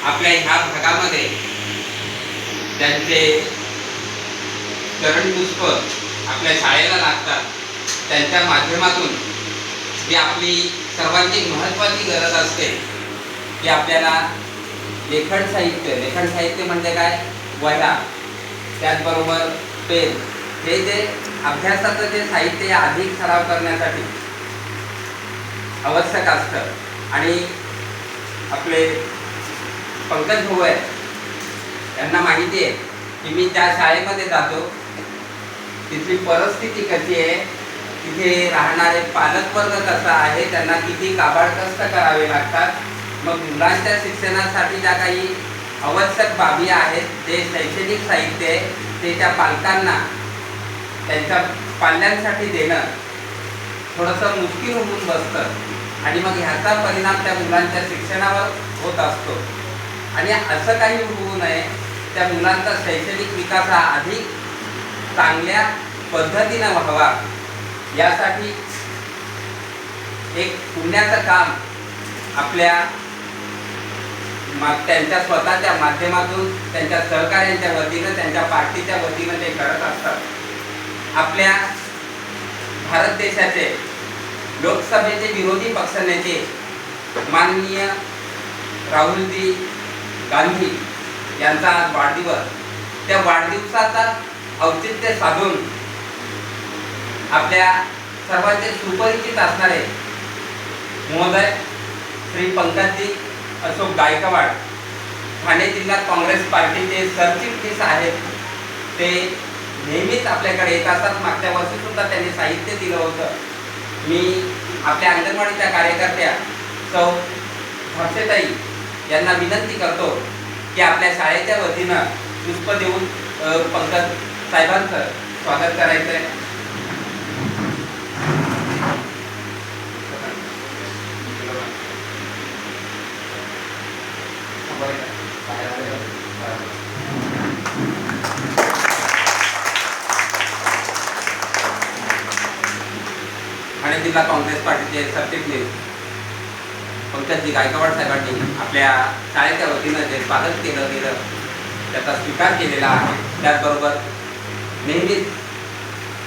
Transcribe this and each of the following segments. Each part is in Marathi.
आपल्या ह्या भागामध्ये त्यांचे चरणपुष्प आपल्या शाळेला लागतात, त्यांच्या माध्यमातून जी आपली सर्वांची महत्त्वाची गरज असते की आपल्याला लेखन साहित्य म्हणजे काय, वह्या, त्याचबरोबर पेन, हे जे अभ्यासाचं जे साहित्य अधिक सराव करण्यासाठी आवश्यक असतं. आणि आपले पंकज भाऊ आहे, त्यांना माहिती आहे की मी त्या शाळेमध्ये जातो, तिथली परिस्थिती कशी आहे, तिथे राहणारे पालकवर्ग कसा आहे, त्यांना किती काबाड कष्ट करावे लागतात. मग मुलांच्या शिक्षणासाठी ज्या काही आवश्यक बाबी आहेत, जे शैक्षणिक साहित्य आहे, ते त्या पालकांना त्यांच्या पाल्यांसाठी देणं थोडंसं मुश्किल होऊन बसतं आणि मग ह्याचा परिणाम त्या मुलांच्या शिक्षणावर होत असतो. आणि असं काही होऊ नये, त्या मुलांचा शैक्षणिक विकास हा अधिक चांगल्या पद्धतीनं व्हावा, यासाठी एक पुण्याचं काम आपल्या त्यांच्या स्वतःच्या माध्यमातून, त्यांच्या सहकार्यांच्या वतीनं, त्यांच्या पार्टीच्या वतीनं ते करत असतात. आपल्या भारत देशाचे लोकसभेचे विरोधी पक्षनेते माननीय राहुलजी गांधी यांचा आज वाढदिवस, त्या वाढदिवसाचा औचित्य साधून आपल्या सर्वांचे सुपरिचित असणारे महोदय श्री पंकजी अशोक गायकवाड, ठाणे जिल्हा काँग्रेस पार्टीचे सरचिटणीस आहेत, ते नेहमीच आपल्याकडे येत असतात. मागच्या वर्षीसुद्धा त्यांनी साहित्य दिलं होतं. मी आपल्या अंगणवाडीच्या कार्यकर्त्या सौ हर्षताई यांना विनंती करतो की आपल्या शाळेच्या वतीनं पुष्प देऊन पंकज साहेबांचं स्वागत करायचं आहे. ठाणे जिल्हा काँग्रेस पार्टीचे सरचिटणीस पंकजी गायकवाड साहेबांनी आपल्या शाळेच्या वतीनं जे स्वागत केलं गेलं, त्याचा स्वीकार केलेला आहे. त्याचबरोबर नेहमीच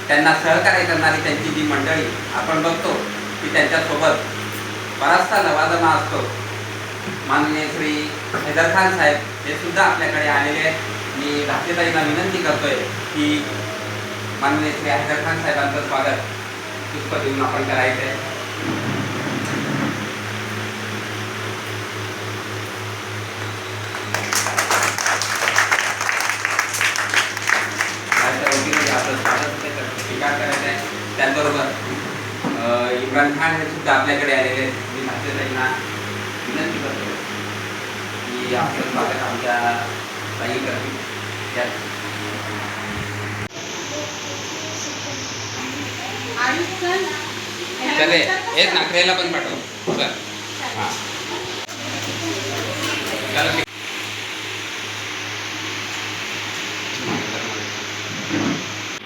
त्यांना सहकार्य करणारी त्यांची जी मंडळी आपण बघतो की त्यांच्यासोबत बराचसा लवाजमा असतो. माननीय श्री हैदर खान साहेब हे सुद्धा आपल्याकडे आलेले आहेत. मी धाकटेताईंना विनंती करतोय की माननीय श्री हैदर खान साहेबांचं स्वागत पुष्प देऊन आपण करायचं आहे. स्वीकार करायचा आहे. त्याचबरोबर इम्रान खान हे सुद्धा आपल्याकडे आलेले आहेत. मी धाकटेताईंना विनंती करतो की आपलं स्वागत आमच्या ताई करतील. चले हेच नाकरेला पण पाठव सर. हां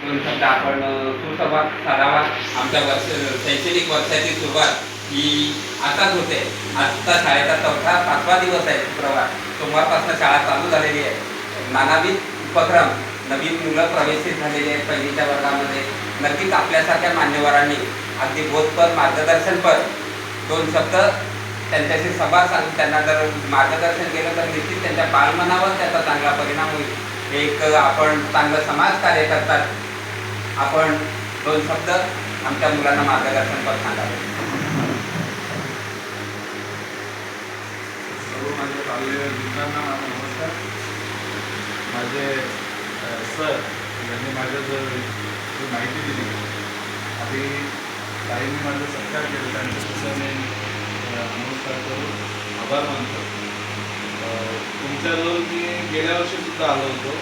म्हणून आपण सुसंवाद साधावा. आमच्या शैक्षणिक वर्षाची सुरुवात ही आताच होते. आजचा शाळेचा 4था-5वा दिवस आहे, शुक्रवार. सोमवारपासून शाळा चालू झालेली आहे. नानाविध उपक्रम, नवीन मुलं प्रवेशित झालेली आहेत पहिलीच्या वर्गामध्ये. नक्कीच आपल्यासारख्या मान्यवरांनी अगदी बोधपर, मार्गदर्शनपर 2 शब्द त्यांच्याशी संवाद साधून त्यांना जर मार्गदर्शन केलं तर निश्चित त्यांच्या बालमनावर त्याचा चांगला परिणाम होईल. एक आपण चांगलं समाजकार्य करतात. आपण 2 शब्द आमच्या मुलांना मार्गदर्शनपर सांगावे. सर्व माझ्या पालक मित्रांना माझा नमस्कार. माझे सर यांनी माझ्या जी माहिती दिली, आधी ताईंनी माझा सत्कार केला, त्यांच्यासुद्धा मी नमस्कार करून आभार मानतो. तुमच्याजवळ मी गेल्या वर्षीसुद्धा आलो होतो,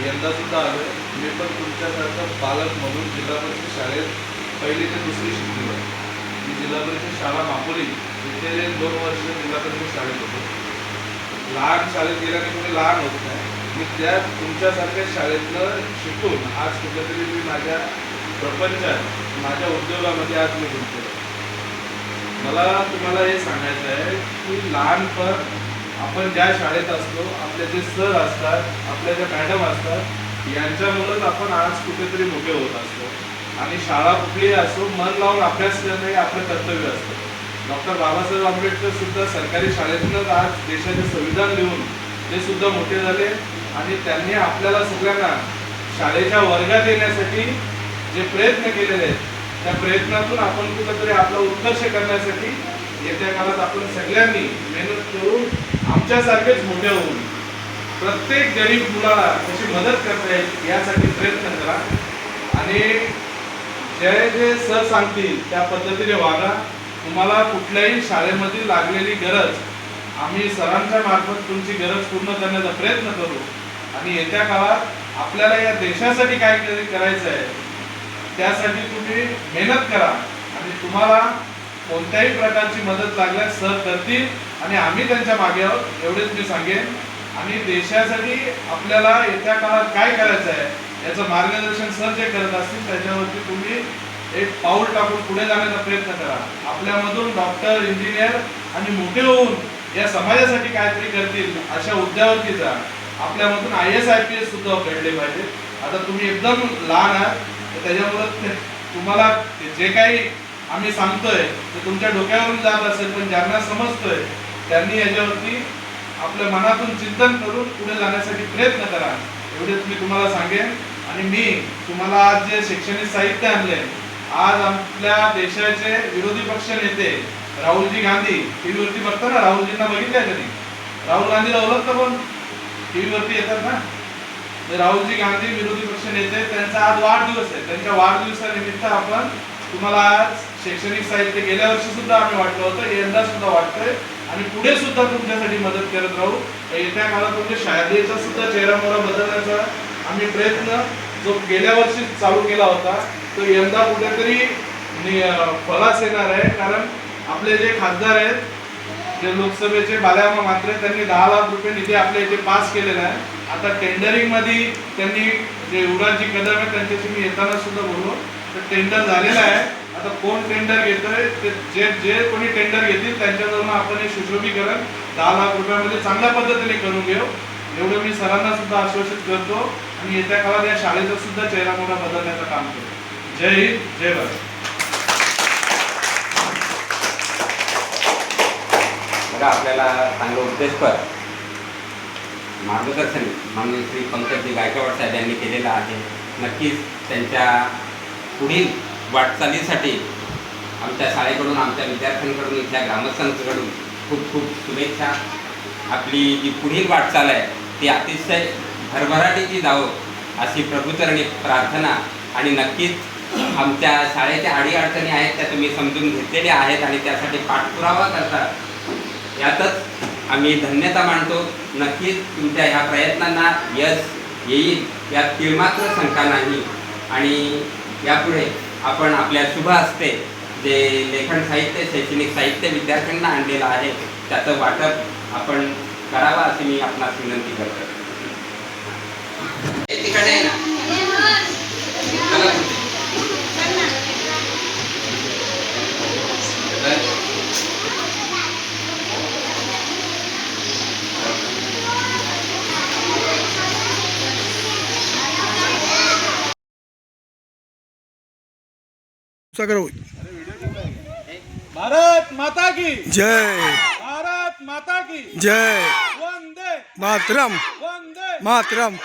यंदासुद्धा आलो आहे. मी पण तुमच्यासारखं पालक म्हणून जिल्हा परिषद शाळेत 1ली ते 2री शिकलो आहे. मी जिल्हा परिषद शाळा मापोली इथे 2 वर्ष जिल्हा परिषद शाळेत होतो. लहान शाळेत गेल्याने कोणी लहान होत नाही. मी त्या तुमच्यासारख्या शाळेतनं शिकून आज कुठेतरी मी माझ्या प्रपंचात, माझ्या उद्योगामध्ये आज मी गुंतलो. मला तुम्हाला हे सांगायचं आहे की लहानपण आपण ज्या शाळेत असतो, आपले जे सर असतात, आपल्या ज्या मॅडम असतात, यांच्यामुळेच आपण आज कुठेतरी मोठे होत असतो. आणि शाळा कुठलीही असो, मन लावून अभ्यास करणे हे आपलं कर्तव्य असतं. डॉक्टर बाबासाहेब आंबेडकर सुद्धा सरकारी शाळेतूनच आज देशाचे संविधान लिहून ते सुद्धा मोठे झाले. आणि त्यांनी आपल्याला सगळ्यांना शाळेच्या वर्गात येण्यासाठी जे प्रयत्न केलेले आहेत, त्या प्रयत्नातून आपण कुठेतरी आपला उत्कर्ष करण्यासाठी येत्या काळात आपण सगळ्यांनी मेहनत करून आमच्यासारखेच मोठे होऊन प्रत्येक गरीब मुलाला कशी मदत करता येईल यासाठी प्रयत्न करा. आणि जे सर सांगतील त्या पद्धतीने वागा. तुम्हाला कुठल्याही शाळेमध्ये लागलेली गरज आम्ही सरांच्या मार्फत तुमची गरज पूर्ण करण्याचा प्रयत्न करू. आणि येत्या काळात आपल्याला या देशासाठी काय करायचं आहे त्यासाठी तुम्ही मेहनत करा. आणि तुम्हाला कोणत्याही प्रकारची मदत लागल्यास सर करतील आणि आम्ही त्यांच्या मागे आहोत, एवढेच मी सांगेन. आणि देशासाठी आपल्याला येत्या काळात काय करायचं आहे याचं मार्गदर्शन सर जे करत असतील त्याच्यावरती तुम्ही एक पाऊल टाकून पुढे जाण्याचा प्रयत्न करा. आपल्यामधून डॉक्टर, इंजिनियर आणि मोठे होऊन या समाजासाठी काहीतरी करतील अशा हुद्द्यावरती जा. आपल्यामधून IAS IPS सुद्धा घडले पाहिजे. आता तुम्ही एकदम लहान आहात, तर त्याच्यामुळे तुम्हाला जे काही आम्ही सांगतोय ते तुमच्या डोक्यावरून जात असेल, पण ज्यांना समजतोय त्यांनी याच्यावरती आपल्या मनातून चिंतन करून पुढे जाण्यासाठी प्रयत्न करा, एवढेच मी तुम्हाला सांगेन. आणि मी तुम्हाला आज जे शैक्षणिक साहित्य आणले, आज आपल्या देशाचे विरोधी पक्ष नेते राहुलजी गांधी, टीव्हीवरती बघता ना, राहुलजींना बघितलंय कधी? राहुल गांधीला ओळखतं पण टीव्हीवरती येतात ना. तर राहुलजी गांधी विरोधी पक्ष नेते, त्यांचा आज वाढदिवस आहे. त्यांच्या वाढदिवसानिमित्त आपण तुम्हाला आज शैक्षणिक साहित्य गेल्या वर्षी सुद्धा आम्ही वाटलं होतं, यंदा सुद्धा वाटतोय आणि पुढे सुद्धा तुमच्यासाठी मदत करत राहू. येत्या काळात तुमच्या शाळेचा सुद्धा चेहरा मोहरा बदलण्याचा आम्ही प्रयत्न जो गेल्या वर्षी चालू केला होता तो यंदा कुठेतरी फलास येणार आहे. कारण आपले जे खासदार आहेत, जे लोकसभेचे बालामा मात्रे, त्यांनी 10 लाख रुपये निधी आपल्या इथे पास केलेला आहे. आता टेंडरिंग मध्ये त्यांनी जे युवराजजी कदम आहे त्यांच्याशी मी येताना सुद्धा बोललो, तर टेंडर झालेलं आहे. आता कोण टेंडर घेतोय ते जे कोणी टेंडर घेतील त्यांच्याजवळ आपण हे सुशोभीकरण 10 लाख रुपयामध्ये चांगल्या पद्धतीने करून घेऊ, एवढं मी सरांना सुद्धा आश्वासित करतो. आणि येत्या काळात या शाळेचा सुद्धा चेहरा मोहरा बदलण्याचं काम करू. जय हिंद, जय भारत. बघा, आपल्याला चांगलं उद्देशपर मार्गदर्शन माननीय श्री पंकजी गायकवाड साहेब यांनी केलेलं आहे. नक्कीच त्यांच्या पुढील वाटचालीसाठी आमच्या शाळेकडून, आमच्या विद्यार्थ्यांकडून, इथल्या ग्रामस्थांकडून खूप खूप शुभेच्छा. आपली जी पुढील वाटचाल आहे ती अतिशय भरभराटीची जावो अशी प्रभूचरणी प्रार्थना. आणि नक्कीच आमच्या शाळेच्या अडीअडचणी आहेत त्या तुम्ही समजून घेतलेल्या आहेत आणि त्यासाठी पाठपुरावा करता, यातच आम्ही धन्यता मानतो. नक्कीच तुमच्या ह्या प्रयत्नांना यश येईल यात तिळमात्र शंका नाही. आणि यापुढे आपण आपल्या शुभ हस्ते जे लेखन साहित्य, शैक्षणिक साहित्य विद्यार्थ्यांना आणलेलं आहे त्याचं वाटप आपण करावं अशी मी आपणास विनंती करतो. तिकडे आहे ना, भारत माता की जय, भारत माता की जय वंदे मातरम, वंदे मातरम.